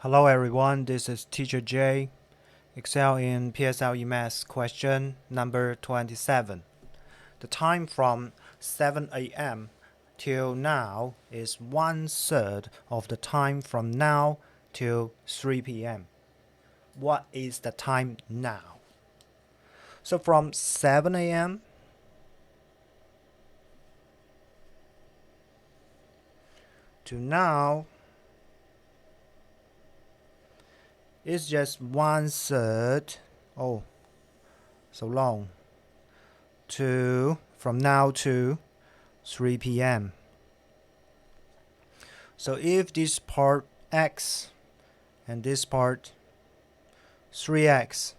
Hello everyone, this is Teacher J. Excel in PSLE Math question number 27. The time from 7 a.m. till now is 1/3 of the time from now till 3 p.m. What is the time now? So from 7 a.m. to now, it's just 1/3. Oh, so long. From now to 3 p.m. So if this part x and this part 3x,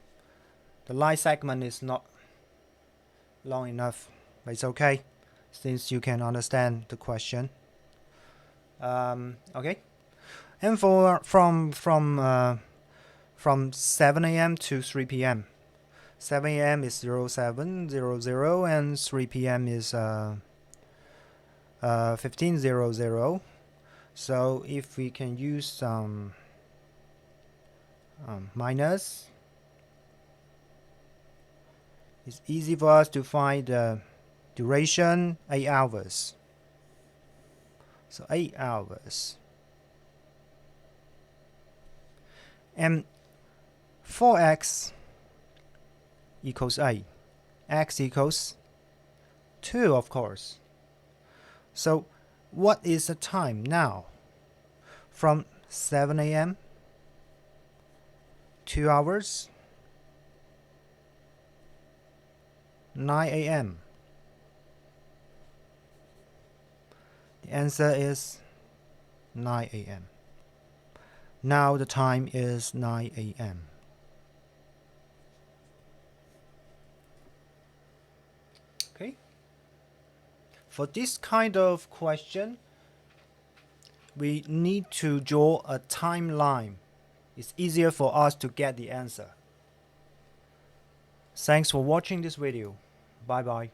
the line segment is not long enough, but it's okay since you can understand the question. Okay, and from 7 a.m. to 3 p.m. 7 a.m. is 0700 and 3 p.m. is 1500. So if we can use some minus, it's easy for us to find the duration, 8 hours. So 8 hours. And 4x equals 8. X equals 2, of course. So what is the time now? From 7 a.m. 2 hours, 9 a.m. The answer is 9 a.m. Now the time is 9 a.m. Okay. For this kind of question, we need to draw a timeline. It's easier for us to get the answer. Thanks for watching this video. Bye bye.